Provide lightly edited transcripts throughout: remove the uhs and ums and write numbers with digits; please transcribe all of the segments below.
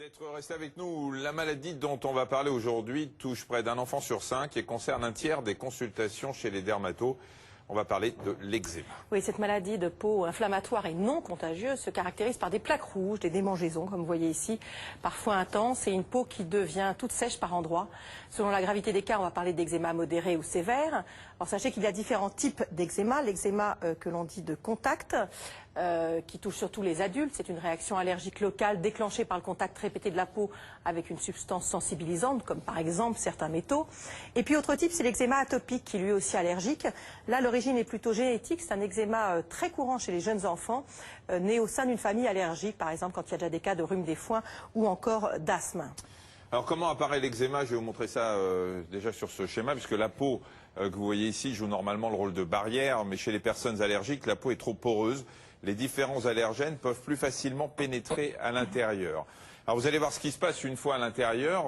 d'être resté avec nous. La maladie dont on va parler aujourd'hui touche près d'un enfant sur 5 et concerne un tiers des consultations chez les dermatos. On va parler de l'eczéma. Oui, cette maladie de peau inflammatoire et non contagieuse se caractérise par des plaques rouges, des démangeaisons, comme vous voyez ici, parfois intenses, et une peau qui devient toute sèche par endroits. Selon la gravité des cas, on va parler d'eczéma modéré ou sévère. Alors sachez qu'il y a différents types d'eczéma. L'eczéma que l'on dit de contact, qui touche surtout les adultes. C'est une réaction allergique locale déclenchée par le contact répété de la peau avec une substance sensibilisante, comme par exemple certains métaux. Et puis autre type, c'est l'eczéma atopique, qui lui est aussi allergique. Là, l'origine est plutôt génétique. C'est un eczéma très courant chez les jeunes enfants, nés au sein d'une famille allergique, par exemple quand il y a déjà des cas de rhume des foins ou encore d'asthme. Alors comment apparaît l'eczéma? Je vais vous montrer ça déjà sur ce schéma, puisque la peau que vous voyez ici joue normalement le rôle de barrière, mais chez les personnes allergiques, la peau est trop poreuse. Les différents allergènes peuvent plus facilement pénétrer à l'intérieur. Alors vous allez voir ce qui se passe une fois à l'intérieur.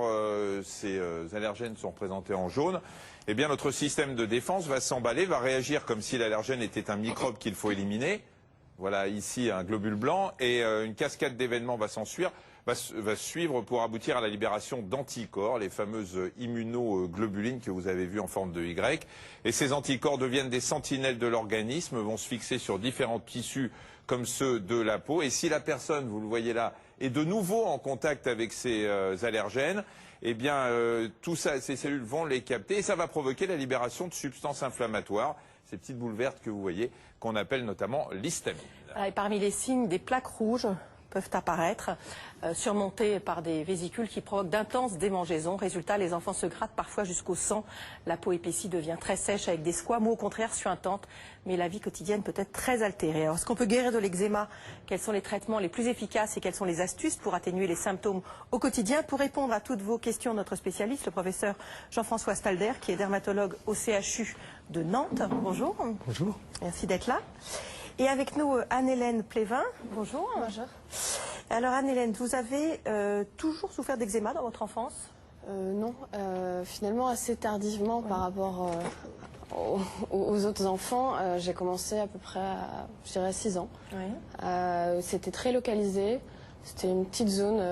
Ces allergènes sont représentés en jaune. Eh bien notre système de défense va s'emballer, va réagir comme si l'allergène était un microbe qu'il faut éliminer. Voilà ici un globule blanc et une cascade d'événements va s'ensuivre. Va suivre pour aboutir à la libération d'anticorps, les fameuses immunoglobulines que vous avez vues en forme de Y. Et ces anticorps deviennent des sentinelles de l'organisme, vont se fixer sur différents tissus comme ceux de la peau. Et si la personne, vous le voyez là, est de nouveau en contact avec ces allergènes, eh bien tout ça, ces cellules vont les capter et ça va provoquer la libération de substances inflammatoires, ces petites boules vertes que vous voyez, qu'on appelle notamment l'histamine. Et parmi les signes, des plaques rouges peuvent apparaître, surmontées par des vésicules qui provoquent d'intenses démangeaisons. Résultat, les enfants se grattent parfois jusqu'au sang. La peau épaissie devient très sèche avec des squames ou au contraire suintantes. Mais la vie quotidienne peut être très altérée. Alors, est-ce qu'on peut guérir de l'eczéma? Quels sont les traitements les plus efficaces et quelles sont les astuces pour atténuer les symptômes au quotidien? Pour répondre à toutes vos questions, notre spécialiste, le professeur Jean-François Stalder, qui est dermatologue au CHU de Nantes. Bonjour. Bonjour. Merci d'être là. Et avec nous, Anne-Hélène Plévin. Bonjour. Bonjour. Alors, Anne-Hélène, vous avez toujours souffert d'eczéma dans votre enfance? Non, finalement assez tardivement par rapport aux autres enfants. J'ai commencé à peu près à, je dirais, 6 ans. Oui. C'était très localisé. C'était une petite zone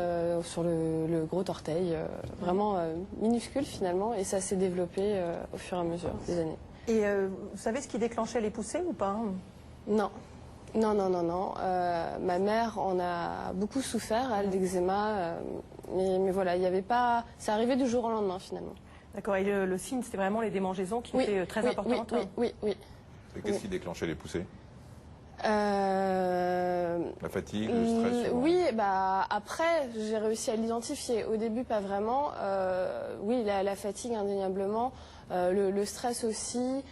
sur le gros orteil, vraiment minuscule finalement. Et ça s'est développé au fur et à mesure des années. Et vous savez ce qui déclenchait les poussées ou pas? Non. Non. Ma mère en a beaucoup souffert, elle, d'eczéma. Mais voilà, il n'y avait pas... Ça arrivait du jour au lendemain, finalement. D'accord, et le signe, c'était vraiment les démangeaisons qui étaient très importantes? Oui. Et qu'est-ce qui déclenchait les poussées? La fatigue, le stress? Oui, après, j'ai réussi à l'identifier. Au début, pas vraiment. Oui, la fatigue, indéniablement. Le stress aussi.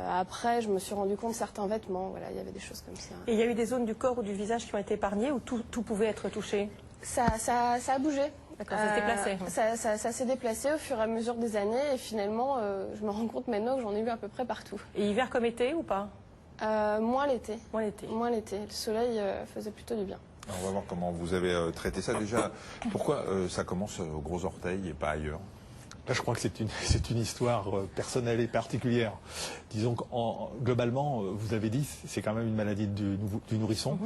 Après, je me suis rendu compte certains vêtements, voilà, il y avait des choses comme ça. Et il y a eu des zones du corps ou du visage qui ont été épargnées ou tout pouvait être touché? Ça a bougé. D'accord, ça s'est déplacé. Ça s'est déplacé au fur et à mesure des années et finalement, je me rends compte maintenant que j'en ai eu à peu près partout. Et hiver comme été ou pas? Moins l'été. Moins l'été. Le soleil faisait plutôt du bien. Alors, on va voir comment vous avez traité ça. Déjà, pourquoi ça commence aux gros orteils et pas ailleurs? Là, je crois que c'est une histoire personnelle et particulière. Disons que globalement, vous avez dit, c'est quand même une maladie du nourrisson.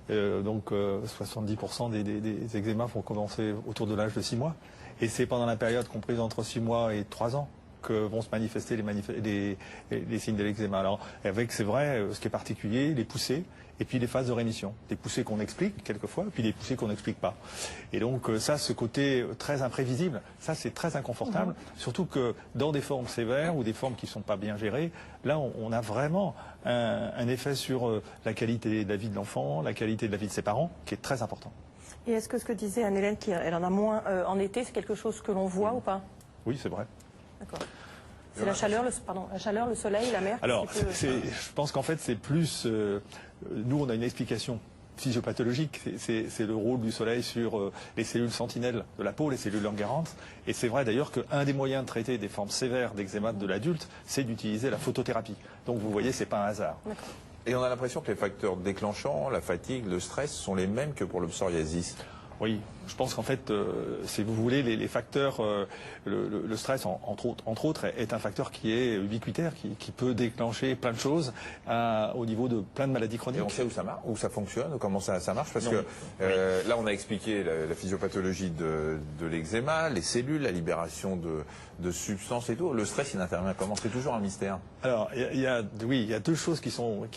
Donc 70% des eczémas vont commencer autour de l'âge de 6 mois. Et c'est pendant la période comprise entre 6 mois et 3 ans que vont se manifester les signes de l'eczéma. Alors, avec, c'est vrai, ce qui est particulier, les poussées, et puis les phases de rémission. Des poussées qu'on explique quelquefois, et puis des poussées qu'on n'explique pas. Et donc ça, ce côté très imprévisible, ça c'est très inconfortable, surtout que dans des formes sévères ou des formes qui ne sont pas bien gérées, là on a vraiment un effet sur la qualité de la vie de l'enfant, la qualité de la vie de ses parents, qui est très important. Et est-ce que ce que disait Anne-Hélène, qu'elle en a moins en été, c'est quelque chose que l'on voit ou pas? Oui, c'est vrai. D'accord. C'est la chaleur, le soleil, la mer? Alors, je pense qu'en fait, c'est plus... nous, on a une explication physiopathologique. C'est le rôle du soleil sur les cellules sentinelles de la peau, les cellules Langerhans. Et c'est vrai d'ailleurs qu'un des moyens de traiter des formes sévères d'eczéma de l'adulte, c'est d'utiliser la photothérapie. Donc, vous voyez, c'est pas un hasard. Et on a l'impression que les facteurs déclenchants, la fatigue, le stress, sont les mêmes que pour le psoriasis. Oui, Je pense qu'en fait, si vous voulez, les facteurs, le stress, entre autres, est un facteur qui est ubiquitaire, qui peut déclencher plein de choses au niveau de plein de maladies chroniques. Et on sait où ça marche, où ça fonctionne, comment ça marche, parce que là, on a expliqué la physiopathologie de l'eczéma, les cellules, la libération de substances et tout. Le stress, il intervient comment? C'est toujours un mystère. Alors, il y a deux choses qui n'ont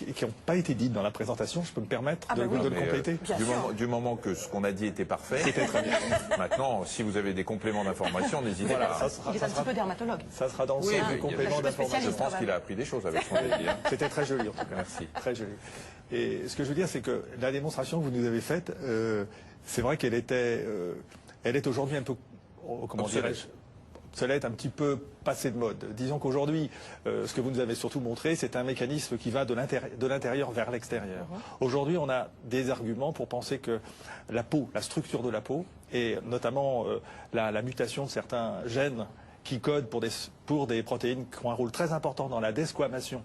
pas été dites dans la présentation. Je peux me permettre de le compléter. Du moment que ce qu'on a dit était parfait. C'était très bien. Maintenant, si vous avez des compléments d'information, n'hésitez pas. Il est un petit peu dermatologue. Ça sera dans le sens du complément d'information. Je pense qu'il a appris des choses avec ce qu'on a dit. C'était très joli en tout cas. Merci. Très joli. Et ce que je veux dire, c'est que la démonstration que vous nous avez faite, c'est vrai qu'elle elle est aujourd'hui un peu, comment dirais-je, cela est un petit peu passé de mode. Disons qu'aujourd'hui, ce que vous nous avez surtout montré, c'est un mécanisme qui va de l'intérieur vers l'extérieur. Aujourd'hui, on a des arguments pour penser que la peau, la structure de la peau, et notamment la mutation de certains gènes qui codent pour des protéines qui ont un rôle très important dans la desquamation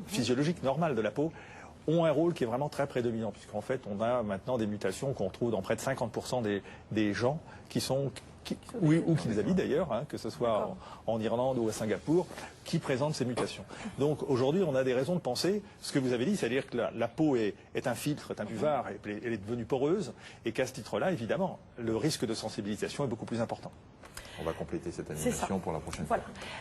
physiologique normale de la peau, ont un rôle qui est vraiment très prédominant, puisqu'en fait, on a maintenant des mutations qu'on trouve dans près de 50% des gens qui les habitent d'ailleurs, que ce soit en Irlande ou à Singapour, qui présentent ces mutations. Donc aujourd'hui, on a des raisons de penser ce que vous avez dit, c'est-à-dire que la peau est un filtre, est un buvard, elle est devenue poreuse, et qu'à ce titre-là, évidemment, le risque de sensibilisation est beaucoup plus important. On va compléter cette animation pour la prochaine fois.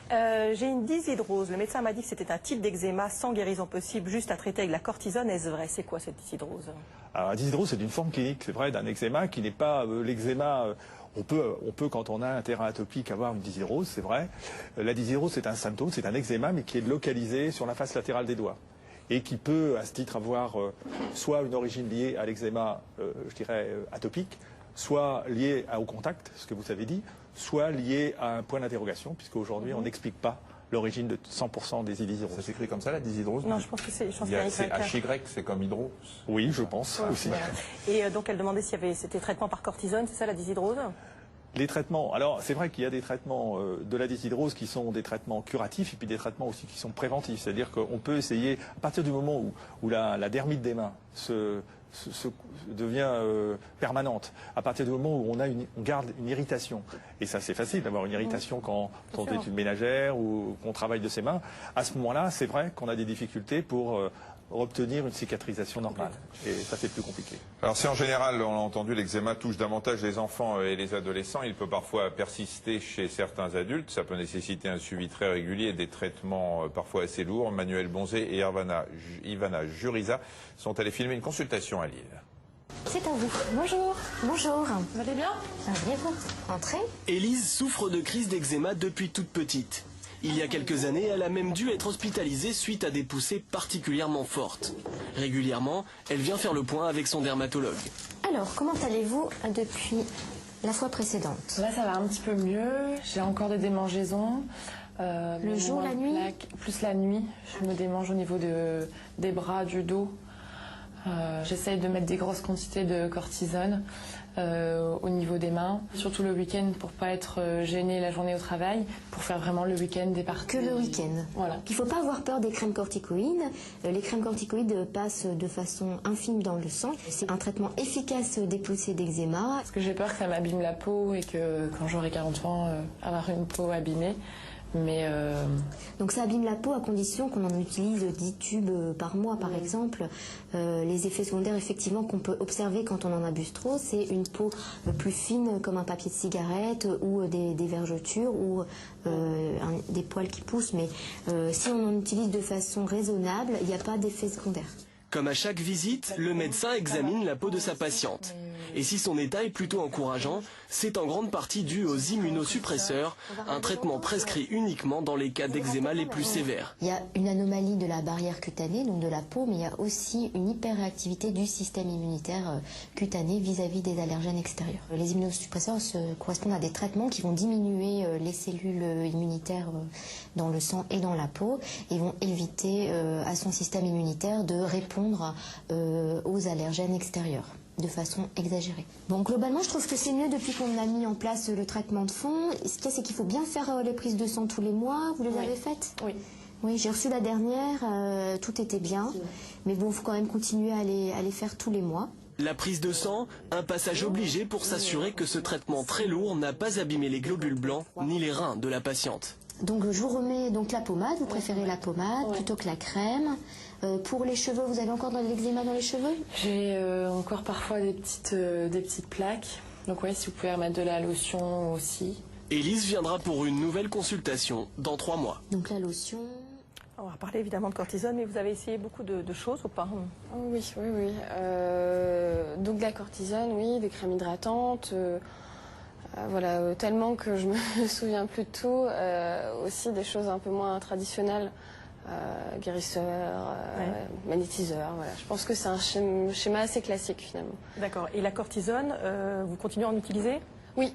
Voilà. J'ai une dyshydrose. Le médecin m'a dit que c'était un type d'eczéma sans guérison possible, juste à traiter avec la cortisone. Est-ce vrai? C'est quoi cette dyshydrose? Alors la dyshydrose, c'est une forme clinique, c'est vrai, d'un eczéma qui n'est pas l'eczéma. On peut, quand on a un terrain atopique, avoir une dyshydrose, c'est vrai. La dyshydrose, c'est un symptôme, c'est un eczéma, mais qui est localisé sur la face latérale des doigts. Et qui peut, à ce titre, avoir soit une origine liée à l'eczéma, je dirais, atopique, soit liée au contact, ce que vous avez dit, soit liée à un point d'interrogation, puisqu'aujourd'hui, on n'explique pas l'origine de 100% des dyshydroses. Ça s'écrit comme ça, la dyshydrose? Non, je pense que c'est c'est HY, c'est comme hydro. Oui, je pense aussi. Et donc, elle demandait c'était traitement par cortisone, c'est ça la dyshydrose? Les traitements, alors c'est vrai qu'il y a des traitements de la dyshydrose qui sont des traitements curatifs et puis des traitements aussi qui sont préventifs. C'est-à-dire qu'on peut essayer, à partir du moment où la dermite des mains devient permanente, à partir du moment où on garde une irritation, et ça c'est facile d'avoir une irritation quand on est une ménagère ou qu'on travaille de ses mains, à ce moment-là c'est vrai qu'on a des difficultés pour obtenir une cicatrisation normale. Et ça, c'est plus compliqué. Alors si en général, on l'a entendu, l'eczéma touche davantage les enfants et les adolescents, il peut parfois persister chez certains adultes. Ça peut nécessiter un suivi très régulier et des traitements parfois assez lourds. Manuel Bonzé et Ivana Juriza sont allés filmer une consultation à Lille. C'est à vous. Bonjour. Bonjour. Vous allez bien? Allez, vous. Entrez. Élise souffre de crise d'eczéma depuis toute petite. Il y a quelques années, elle a même dû être hospitalisée suite à des poussées particulièrement fortes. Régulièrement, elle vient faire le point avec son dermatologue. Alors, comment allez-vous depuis la fois précédente? Là, ça va un petit peu mieux. J'ai encore des démangeaisons. Le jour, la nuit? Plus la nuit. Je me démange au niveau des bras, du dos. J'essaye de mettre des grosses quantités de cortisone au niveau des mains, surtout le week-end pour pas être gênée la journée au travail, pour faire vraiment le week-end des parties. Que le week-end. Voilà. Il ne faut pas avoir peur des crèmes corticoïdes. Les crèmes corticoïdes passent de façon infime dans le sang. C'est un traitement efficace des poussées d'eczéma. Parce que j'ai peur que ça m'abîme la peau et que quand j'aurai 40 ans, avoir une peau abîmée. Mais Donc ça abîme la peau à condition qu'on en utilise 10 tubes par mois par exemple. Les effets secondaires effectivement qu'on peut observer quand on en abuse trop, c'est une peau plus fine comme un papier de cigarette ou des vergetures ou des poils qui poussent. Mais si on en utilise de façon raisonnable, il n'y a pas d'effets secondaires. Comme à chaque visite, le médecin examine la peau de sa patiente. Et si son état est plutôt encourageant, c'est en grande partie dû aux immunosuppresseurs, un traitement prescrit uniquement dans les cas d'eczéma les plus sévères. Il y a une anomalie de la barrière cutanée, donc de la peau, mais il y a aussi une hyperréactivité du système immunitaire cutané vis-à-vis des allergènes extérieurs. Les immunosuppresseurs correspondent à des traitements qui vont diminuer les cellules immunitaires dans le sang et dans la peau et vont éviter à son système immunitaire de répondre aux allergènes extérieurs de façon exagérée. Bon, globalement, je trouve que c'est mieux depuis qu'on a mis en place le traitement de fond. Ce qu'il y a, c'est qu'il faut bien faire les prises de sang tous les mois. Vous les avez faites? oui. Oui, j'ai reçu la dernière, tout était bien. Mais bon, il faut quand même continuer à les faire tous les mois. La prise de sang, un passage obligé pour s'assurer que ce traitement très lourd n'a pas abîmé les globules blancs ni les reins de la patiente. Donc je vous remets donc la pommade, vous préférez la pommade plutôt que la crème. Pour les cheveux, vous avez encore de l'eczéma dans les cheveux? J'ai encore parfois des petites plaques. Donc oui, si vous pouvez remettre de la lotion aussi. Élise viendra pour une nouvelle consultation dans 3 mois. Donc la lotion... On va parler évidemment de cortisone, mais vous avez essayé beaucoup de choses ou pas? Oui. Donc de la cortisone, oui, des crèmes hydratantes, voilà, tellement que je me souviens plus de tout. Aussi des choses un peu moins traditionnelles, guérisseur, magnétiseur. Voilà. Je pense que c'est un schéma assez classique finalement. D'accord. Et la cortisone, vous continuez à en utiliser? Oui,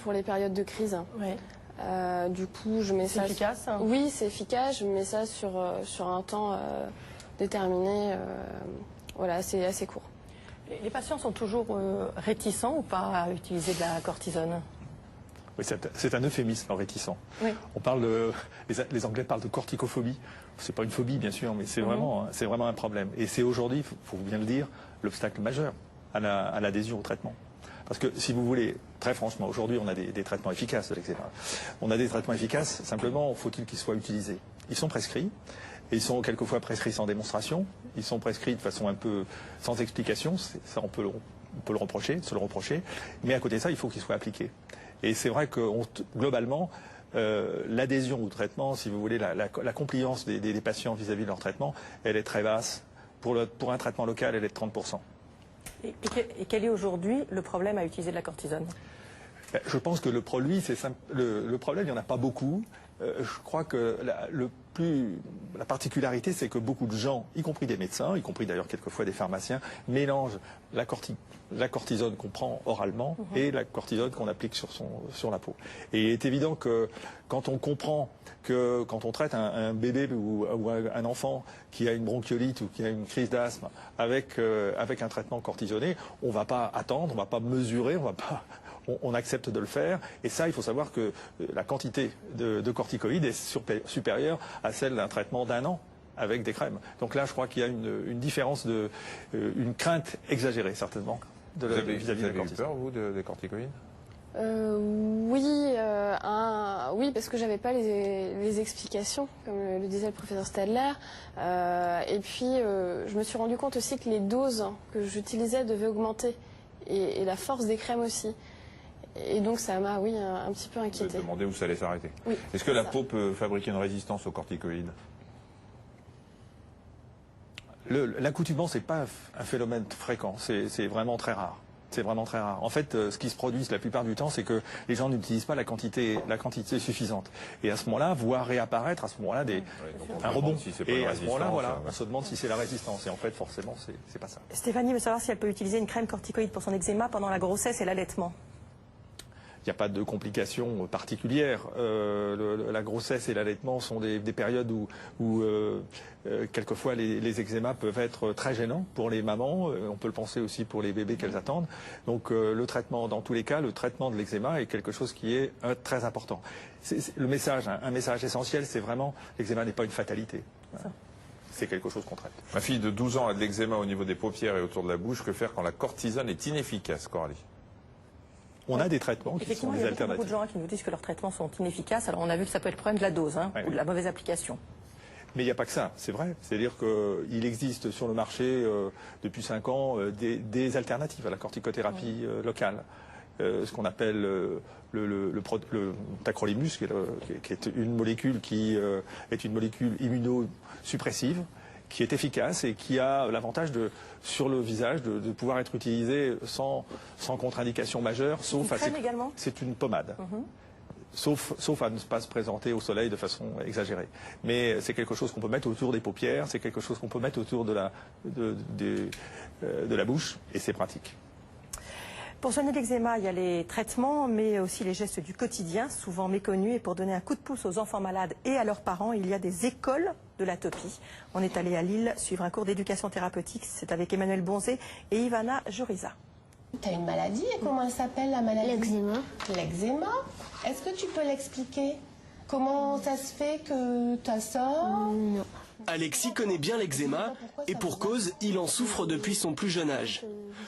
pour les périodes de crise. Oui. Du coup, je mets ça. C'est efficace? Oui, c'est efficace. Je mets ça sur un temps déterminé. Voilà, c'est assez court. Les patients sont toujours réticents ou pas à utiliser de la cortisone? Oui, c'est un euphémisme, réticent. Oui. On parle les Anglais parlent de corticophobie. C'est pas une phobie, bien sûr, mais c'est vraiment un problème. Et c'est aujourd'hui, il faut bien le dire, l'obstacle majeur à l'adhésion au traitement. Parce que si vous voulez, très franchement, aujourd'hui on a des traitements efficaces de l'eczéma. On a des traitements efficaces, simplement faut-il qu'ils soient utilisés. Ils sont prescrits, et ils sont quelquefois prescrits sans démonstration, ils sont prescrits de façon un peu sans explication, ça on peut le reprocher, se le reprocher, mais à côté de ça, il faut qu'ils soient appliqués. Et c'est vrai que globalement, l'adhésion au traitement, si vous voulez, la compliance des patients vis-à-vis de leur traitement, elle est très basse. Pour un traitement local, elle est de 30%. Et quel est aujourd'hui le problème à utiliser de la cortisone? Je pense que le problème, il n'y en a pas beaucoup. Je crois que la particularité, c'est que beaucoup de gens, y compris des médecins, y compris d'ailleurs quelquefois des pharmaciens, mélangent la cortisone qu'on prend oralement et la cortisone qu'on applique sur la peau. Et il est évident que quand on comprend que quand on traite un bébé ou un enfant qui a une bronchiolite ou qui a une crise d'asthme avec un traitement cortisonné, on ne va pas attendre, on ne va pas mesurer, on accepte de le faire. Et ça, il faut savoir que la quantité de corticoïdes est supérieure à celle d'un traitement d'1 an avec des crèmes. Donc là, je crois qu'il y a une différence, une crainte exagérée, certainement, vis-à-vis de la cortisone. Vous avez eu peur, vous, des corticoïdes? Oui, parce que j'avais pas les explications, comme le disait le professeur Stadler. Et puis, je me suis rendu compte aussi que les doses que j'utilisais devaient augmenter, et la force des crèmes aussi. Et donc ça m'a, un petit peu inquiétée. Vous avez demandé où ça allait s'arrêter. Oui, Est-ce que la peau peut fabriquer une résistance aux corticoïdes? L'accoutumance n'est pas un phénomène fréquent, c'est vraiment très rare. C'est vraiment très rare. En fait, ce qui se produit la plupart du temps, c'est que les gens n'utilisent pas la quantité suffisante. Et à ce moment-là, voir réapparaître un rebond. Et à ce moment-là, on se demande si c'est la résistance. Et en fait, forcément, c'est pas ça. Stéphanie veut savoir si elle peut utiliser une crème corticoïde pour son eczéma pendant la grossesse et l'allaitement. Il n'y a pas de complications particulières. La grossesse et l'allaitement sont des périodes où quelquefois les eczémas peuvent être très gênants pour les mamans. On peut le penser aussi pour les bébés qu'elles attendent. Donc le traitement, dans tous les cas, le traitement de l'eczéma est quelque chose qui est très important. Un message essentiel, c'est vraiment l'eczéma n'est pas une fatalité. C'est quelque chose qu'on traite. Ma fille de 12 ans a de l'eczéma au niveau des paupières et autour de la bouche. Que faire quand la cortisone est inefficace, Coralie? On a des traitements qui sont des alternatives. Il y a beaucoup de gens qui nous disent que leurs traitements sont inefficaces. Alors on a vu que ça peut être le problème de la dose ou de la mauvaise application. Mais il n'y a pas que ça, c'est vrai. C'est-à-dire qu'il existe sur le marché depuis 5 ans des alternatives à la corticothérapie locale. Ce qu'on appelle le tacrolimus, qui est une molécule immunosuppressive, qui est efficace et qui a l'avantage sur le visage de pouvoir être utilisé sans contre-indication majeure, sauf à c'est une pommade. Sauf à ne pas se présenter au soleil de façon exagérée. Mais c'est quelque chose qu'on peut mettre autour des paupières, c'est quelque chose qu'on peut mettre autour de la bouche, et c'est pratique. Pour soigner l'eczéma, il y a les traitements, mais aussi les gestes du quotidien, souvent méconnus. Et pour donner un coup de pouce aux enfants malades et à leurs parents, il y a des écoles de l'atopie. On est allé à Lille suivre un cours d'éducation thérapeutique. C'est avec Emmanuel Bonzé et Ivana Juriza. Tu as une maladie, et comment elle s'appelle la maladie? L'eczéma. L'eczéma. Est-ce que tu peux l'expliquer? Comment ça se fait que tu as ça? Non. Alexis connaît bien l'eczéma et pour cause, il en souffre depuis son plus jeune âge.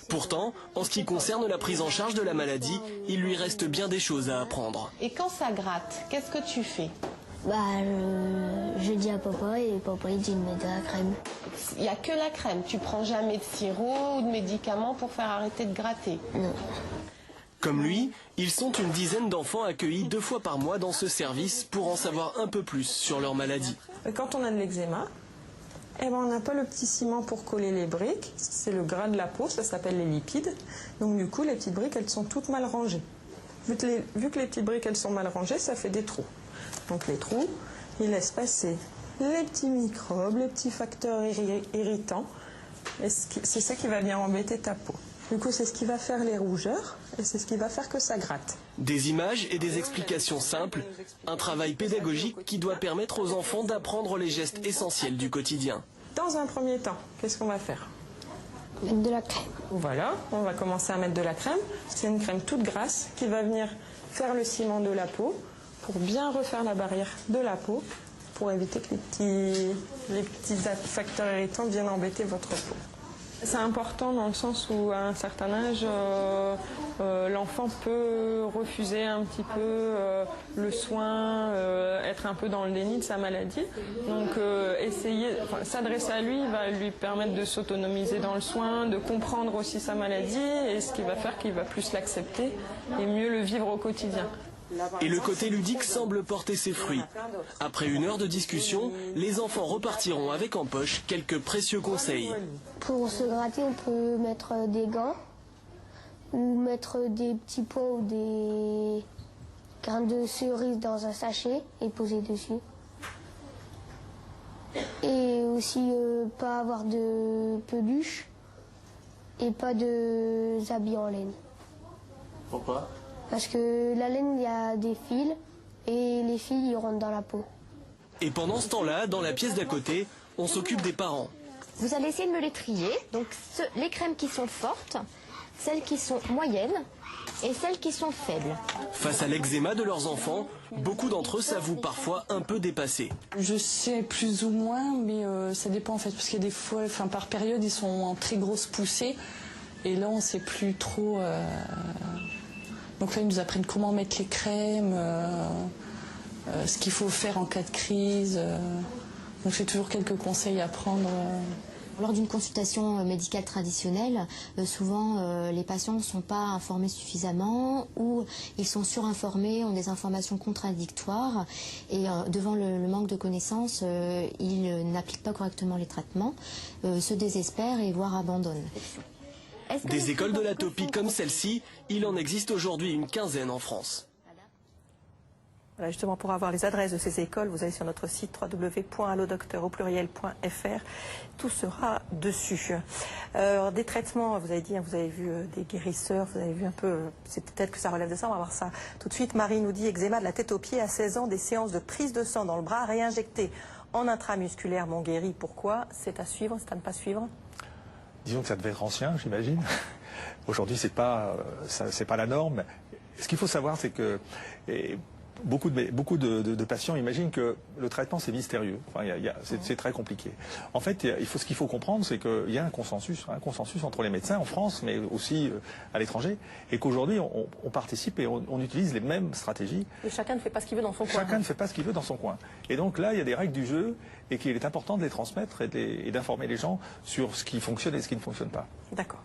Pourtant, en ce qui concerne la prise en charge de la maladie, il lui reste bien des choses à apprendre. Et quand ça gratte, qu'est-ce que tu fais? Je dis à papa et papa il dit de mettre de la crème. Il n'y a que la crème. Tu prends jamais de sirop ou de médicaments pour faire arrêter de gratter? Non. Comme lui, ils sont une dizaine d'enfants accueillis 2 fois par mois dans ce service pour en savoir un peu plus sur leur maladie. Quand on a de l'eczéma, on n'a pas le petit ciment pour coller les briques. C'est le gras de la peau, ça s'appelle les lipides. Donc du coup, les petites briques, elles sont toutes mal rangées. Vu que les petites briques, elles sont mal rangées, ça fait des trous. Donc les trous, ils laissent passer les petits microbes, les petits facteurs irritants. Et c'est ça qui va venir embêter ta peau. Du coup, c'est ce qui va faire les rougeurs et c'est ce qui va faire que ça gratte. Des images et des explications simples, un travail pédagogique qui doit permettre aux enfants d'apprendre les gestes essentiels du quotidien. Dans un premier temps, qu'est-ce qu'on va faire? Mettre de la crème. Voilà, on va commencer à mettre de la crème. C'est une crème toute grasse qui va venir faire le ciment de la peau pour bien refaire la barrière de la peau pour éviter que les petits facteurs irritants viennent embêter votre peau. C'est important dans le sens où à un certain âge, l'enfant peut refuser un petit peu le soin, être un peu dans le déni de sa maladie. Donc s'adresser à lui va lui permettre de s'autonomiser dans le soin, de comprendre aussi sa maladie et ce qui va faire qu'il va plus l'accepter et mieux le vivre au quotidien. Et le côté ludique semble porter ses fruits. Après 1 heure de discussion, les enfants repartiront avec en poche quelques précieux conseils. Pour se gratter, on peut mettre des gants ou mettre des petits pois ou des graines de cerise dans un sachet et poser dessus. Et aussi pas avoir de peluche et pas de habits en laine. Pourquoi ? Parce que la laine, il y a des fils et les fils, ils rentrent dans la peau. Et pendant ce temps-là, dans la pièce d'à côté, on s'occupe des parents. Vous allez essayer de me les trier. Donc les crèmes qui sont fortes, celles qui sont moyennes et celles qui sont faibles. Face à l'eczéma de leurs enfants, beaucoup d'entre eux s'avouent parfois un peu dépassés. Je sais plus ou moins, mais ça dépend en fait, parce qu'il y a des fois, par période, ils sont en très grosse poussée. Et là, on ne sait plus trop... Donc là, ils nous apprennent comment mettre les crèmes, ce qu'il faut faire en cas de crise. Donc j'ai toujours quelques conseils à prendre. Lors d'une consultation médicale traditionnelle, souvent les patients ne sont pas informés suffisamment ou ils sont surinformés, ont des informations contradictoires et devant le manque de connaissances, ils n'appliquent pas correctement les traitements, se désespèrent et voire abandonnent. Des écoles de l'atopie comme celle-ci, il en existe aujourd'hui une 15aine en France. Voilà, justement, pour avoir les adresses de ces écoles, vous allez sur notre site www.allodocteur.fr. Tout sera dessus. Des traitements, vous avez dit, vous avez vu des guérisseurs, vous avez vu un peu, c'est peut-être que ça relève de ça, on va voir ça tout de suite. Marie nous dit, eczéma de la tête aux pieds à 16 ans, des séances de prise de sang dans le bras réinjectées en intramusculaire non guéri. Pourquoi? C'est à suivre, c'est à ne pas suivre? Disons que ça devait être ancien, j'imagine. Aujourd'hui, c'est pas la norme. Ce qu'il faut savoir, c'est que beaucoup de patients imaginent que le traitement c'est mystérieux. Enfin, c'est très compliqué. En fait, ce qu'il faut comprendre, c'est qu'il y a un consensus entre les médecins en France, mais aussi à l'étranger, et qu'aujourd'hui on participe et on utilise les mêmes stratégies. Et chacun ne fait pas ce qu'il veut dans son coin. Chacun ne fait pas ce qu'il veut dans son coin. Et donc là, il y a des règles du jeu et qu'il est important de les transmettre et d'informer les gens sur ce qui fonctionne et ce qui ne fonctionne pas. D'accord.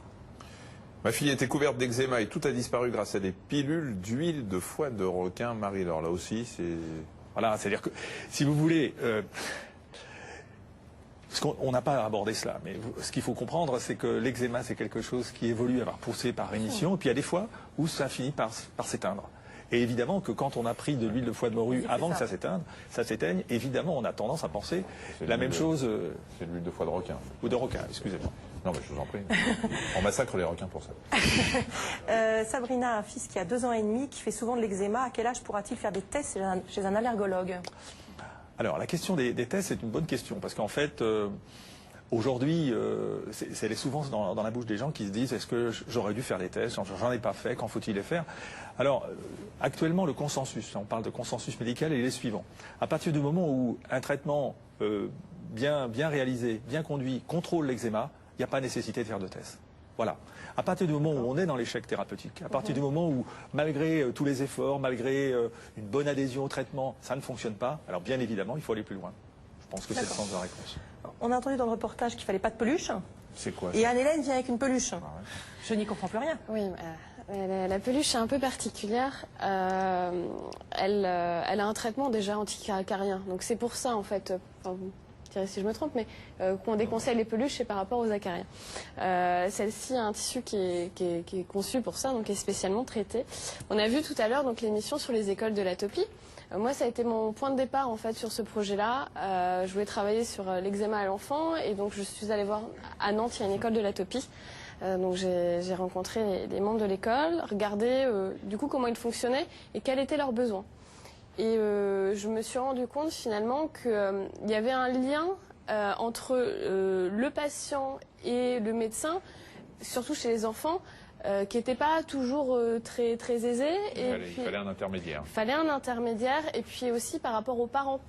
Ma fille était couverte d'eczéma et tout a disparu grâce à des pilules d'huile de foie de requin. Marie-Laure, là aussi, c'est... Voilà, c'est-à-dire que, si vous voulez... on n'a pas abordé cela, mais ce qu'il faut comprendre, c'est que l'eczéma, c'est quelque chose qui évolue, avoir poussé par rémission, et puis il y a des fois où ça finit par s'éteindre. Et évidemment que quand on a pris de l'huile de foie de morue avant que ça s'éteigne, évidemment on a tendance à penser la même chose... C'est de l'huile de foie de requin. Ou de requin, excusez-moi. Non, mais je vous en prie. On massacre les requins pour ça. Sabrina a un fils qui a 2 ans et demi, qui fait souvent de l'eczéma. À quel âge pourra-t-il faire des tests chez un allergologue? Alors, la question des tests, c'est une bonne question, parce qu'en fait, Aujourd'hui, c'est souvent dans la bouche des gens qui se disent est-ce que j'aurais dû faire les tests, j'en ai pas fait, quand faut-il les faire? Alors, actuellement, le consensus, on parle de consensus médical, il est suivant. À partir du moment où un traitement bien réalisé, bien conduit, contrôle l'eczéma, il n'y a pas nécessité de faire de tests. Voilà. À partir du moment où on est dans l'échec thérapeutique, à partir du moment où, malgré tous les efforts, malgré une bonne adhésion au traitement, ça ne fonctionne pas, alors bien évidemment, il faut aller plus loin. Je pense que c'est le sens de la réponse. On a entendu dans le reportage qu'il ne fallait pas de peluche. C'est quoi ça? Et Anne-Hélène vient avec une peluche. Ah ouais. Je n'y comprends plus rien. Oui, la peluche est un peu particulière. Elle a un traitement déjà anticarien. Donc c'est pour ça, en fait, enfin, vous direz si je me trompe, mais qu'on déconseille les peluches, c'est par rapport aux acariens. Celle-ci a un tissu qui est conçu pour ça, donc qui est spécialement traité. On a vu tout à l'heure l'émission sur les écoles de l'atopie. Moi, ça a été mon point de départ en fait sur ce projet-là. Je voulais travailler sur l'eczéma à l'enfant et donc je suis allée voir à Nantes, il y a une école de l'atopie. Donc j'ai rencontré les membres de l'école, regardé du coup comment ils fonctionnaient et quels étaient leurs besoins. Et je me suis rendu compte finalement qu'il y avait un lien entre le patient et le médecin, surtout chez les enfants, qui n'était pas toujours très aisé. Il fallait un intermédiaire. Il fallait un intermédiaire, et puis aussi par rapport aux parents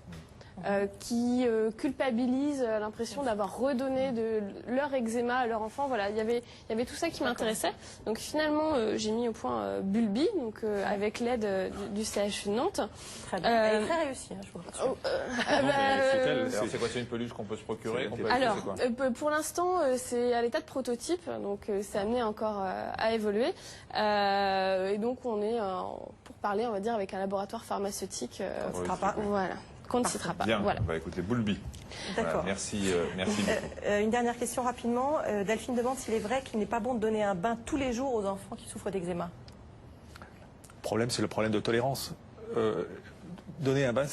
qui culpabilisent l'impression d'avoir redonné de leur eczéma à leur enfant. Voilà, il y avait tout ça qui m'intéressait. Donc finalement, j'ai mis au point Bulbi, donc avec l'aide du CHU de Nantes. Très bien. Elle est très réussie, je vous rassure. C'est quoi, c'est une peluche qu'on peut se procurer? Alors, pour l'instant, c'est à l'état de prototype, donc c'est amené encore à évoluer. Et donc, on est pour parler, on va dire, avec un laboratoire pharmaceutique. Voilà. Qu'on ne citera pas. Bien, voilà. on va écouter Bulbi. D'accord. Voilà, merci beaucoup. Une dernière question rapidement. Delphine demande s'il est vrai qu'il n'est pas bon de donner un bain tous les jours aux enfants qui souffrent d'eczéma. Le problème, c'est le problème de tolérance. Donner un bain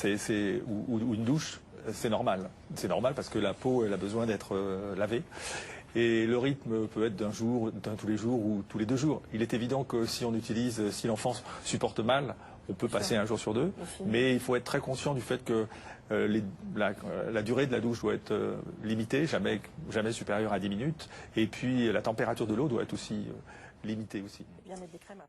ou une douche, c'est normal. C'est normal parce que la peau, elle a besoin d'être lavée. Et le rythme peut être d'un jour, d'un tous les jours ou tous les 2 jours. Il est évident que si l'enfant supporte mal, on peut passer un jour sur 2. Mais il faut être très conscient du fait que la durée de la douche doit être limitée, jamais supérieure à 10 minutes. Et puis la température de l'eau doit être aussi limitée aussi. Bien mettre des crèmes.